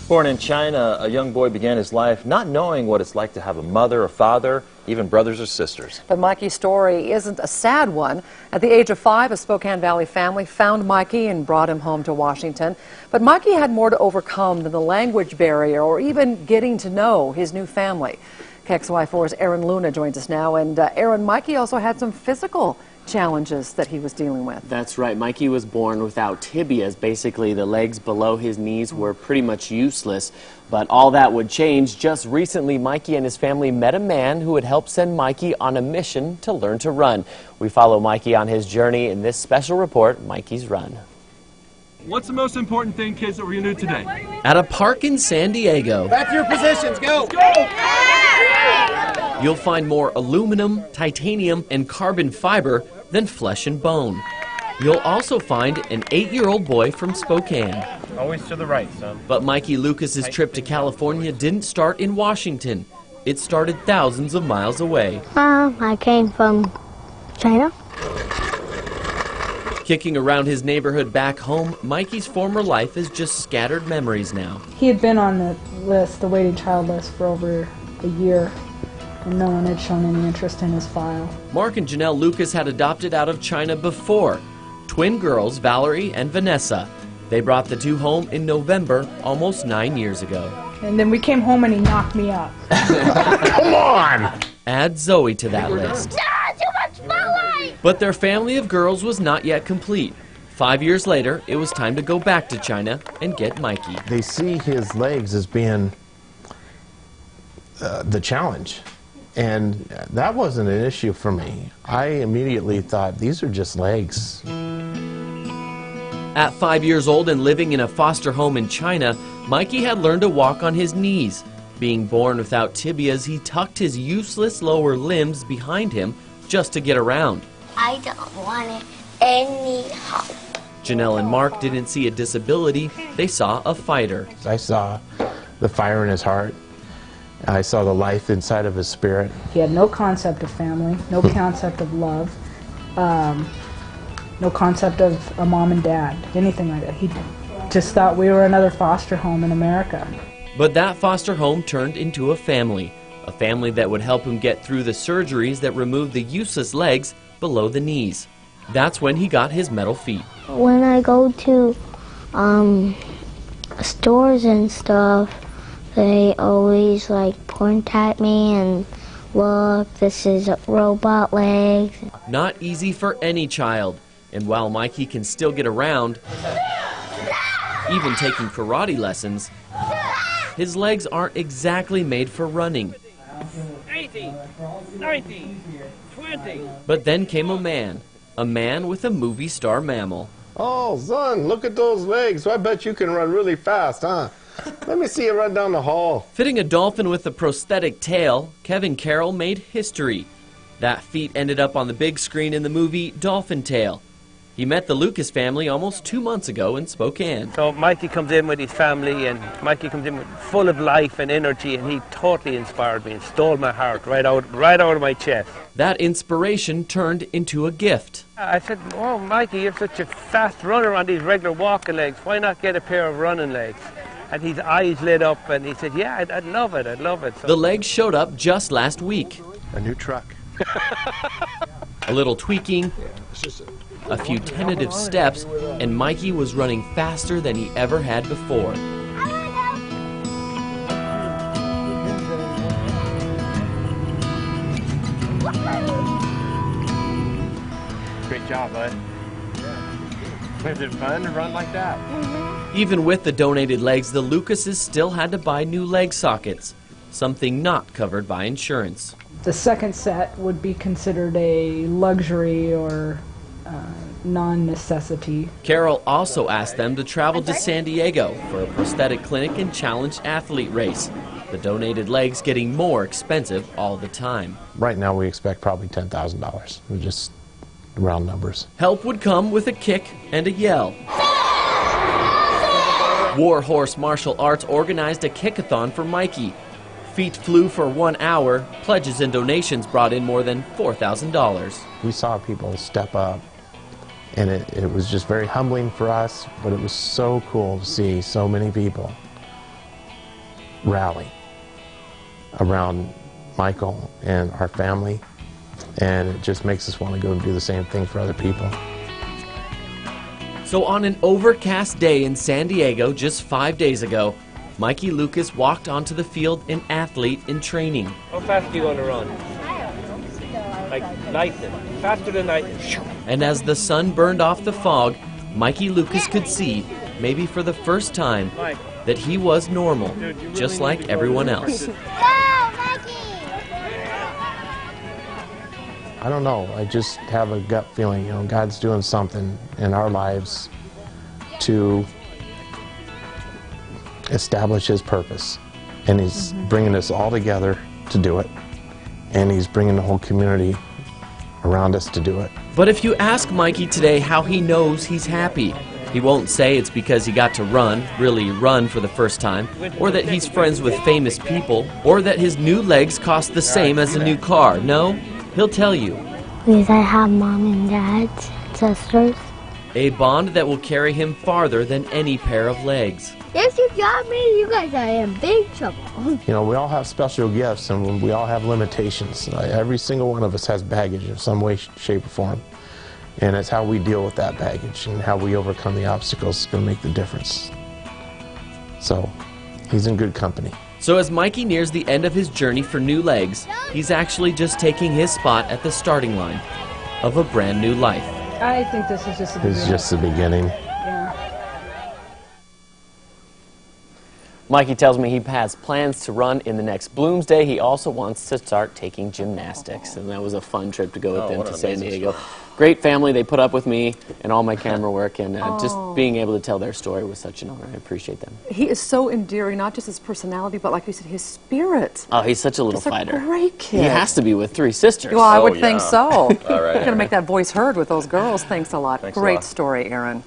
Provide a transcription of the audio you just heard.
Born in China, a young boy began his life not knowing what it's like to have a mother, a father, even brothers or sisters. But Mikey's story isn't a sad one. At the age of 5, a Spokane Valley family found Mikey and brought him home to Washington. But Mikey had more to overcome than the language barrier or even getting to know his new family. KXLY4's Aaron Luna joins us now. And Aaron, Mikey also had some physical challenges that he was dealing with. That's right. Mikey was born without tibias. Basically, the legs below his knees were pretty much useless. But all that would change. Just recently, Mikey and his family met a man who would help send Mikey on a mission to learn to run. We follow Mikey on his journey in this special report, Mikey's Run. What's the most important thing, kids, that we're going to do today? At a park in San Diego. Back to your positions, go! Let's go! You'll find more aluminum, titanium, and carbon fiber than flesh and bone. You'll also find an 8-year-old boy from Spokane. Always to the right, son. But Mikey Lucas's trip to California didn't start in Washington. It started thousands of miles away. I came from China. Kicking around his neighborhood back home, Mikey's former life is just scattered memories now. He had been on the list, the waiting child list, for over a year, and no one had shown any interest in his file. Mark and Janelle Lucas had adopted out of China before. Twin girls, Valerie and Vanessa. They brought the two home in November, almost 9 years ago. And then we came home and he knocked me up. Come on! Add Zoe to that list. Too much spotlight! But their family of girls was not yet complete. 5 years later, it was time to go back to China and get Mikey. They see his legs as being the challenge. And that wasn't an issue for me. I immediately thought, these are just legs. At 5 years old and living in a foster home in China, Mikey had learned to walk on his knees. Being born without tibias, he tucked his useless lower limbs behind him just to get around. I don't want it any help. Janelle and Mark didn't see a disability, they saw a fighter. I saw the fire in his heart. I saw the life inside of his spirit. He had no concept of family, no concept of love, no concept of a mom and dad, anything like that. He just thought we were another foster home in America. But that foster home turned into a family that would help him get through the surgeries that removed the useless legs below the knees. That's when he got his metal feet. When I go to stores and stuff, they always point at me and look, this is robot legs. Not easy for any child. And while Mikey can still get around, even taking karate lessons, his legs aren't exactly made for running. 18, 19, 20. But then came a man with a movie star mammal. Oh, son, look at those legs. I bet you can run really fast, huh? Let me see you run down the hall. Fitting a dolphin with a prosthetic tail, Kevin Carroll made history. That feat ended up on the big screen in the movie Dolphin Tale. He met the Lucas family almost 2 months ago in Spokane. So Mikey comes in with his family, and Mikey comes in full of life and energy, and he totally inspired me and stole my heart right out of my chest. That inspiration turned into a gift. I said, oh, Mikey, you're such a fast runner on these regular walking legs. Why not get a pair of running legs? And his eyes lit up, and he said, yeah, I'd love it, I'd love it. So the legs showed up just last week. A new truck. A little tweaking, a few tentative steps, and Mikey was running faster than he ever had before. Great job, bud. Was it fun to run like that? Even with the donated legs, the Lucases still had to buy new leg sockets, something not covered by insurance. The second set would be considered a luxury or non-necessity. Carol also asked them to travel to San Diego for a prosthetic clinic and challenged athlete race. The donated legs getting more expensive all the time. Right now we expect probably $10,000. We're just round numbers. Help would come with a kick and a yell. Warhorse Martial Arts organized a kickathon for Mikey. Feet flew for 1 hour. Pledges and donations brought in more than $4,000. We saw people step up, and it was just very humbling for us, but it was so cool to see so many people rally around Michael and our family, and it just makes us want to go and do the same thing for other people. So on an overcast day in San Diego just 5 days ago, Mikey Lucas walked onto the field an athlete in training. How fast do you want to run? Like lightning. Faster than lightning. And as the sun burned off the fog, Mikey Lucas could see, maybe for the first time, that he was normal, just like everyone else. I don't know, I just have a gut feeling, you know, God's doing something in our lives to establish His purpose. And He's bringing us all together to do it. And He's bringing the whole community around us to do it. But if you ask Mikey today how he knows he's happy, he won't say it's because he got to run, really run for the first time, or that he's friends with famous people, or that his new legs cost the same as a new car. No, he'll tell you. Because I have mom and dads, sisters. A bond that will carry him farther than any pair of legs. If you got me, you guys are in big trouble. You know, we all have special gifts and we all have limitations. Every single one of us has baggage in some way, shape, or form. And it's how we deal with that baggage and how we overcome the obstacles is going to make the difference. So, he's in good company. So as Mikey nears the end of his journey for new legs, he's actually just taking his spot at the starting line of a brand new life. I think this is just the beginning. It's just the beginning. Yeah. Mikey tells me he has plans to run in the next Bloomsday. He also wants to start taking gymnastics, and that was a fun trip to go with them to San Diego. Great family. They put up with me and all my camera work, and just being able to tell their story was such an honor. I appreciate them. He is so endearing, not just his personality, but like you said, his spirit. Oh, he's such a little Just fighter. a great kid. He has to be with 3 sisters. Well, I would think so. All right. You're going to make that voice heard with those girls. Thanks a lot. Thanks a Great lot. story, Aaron.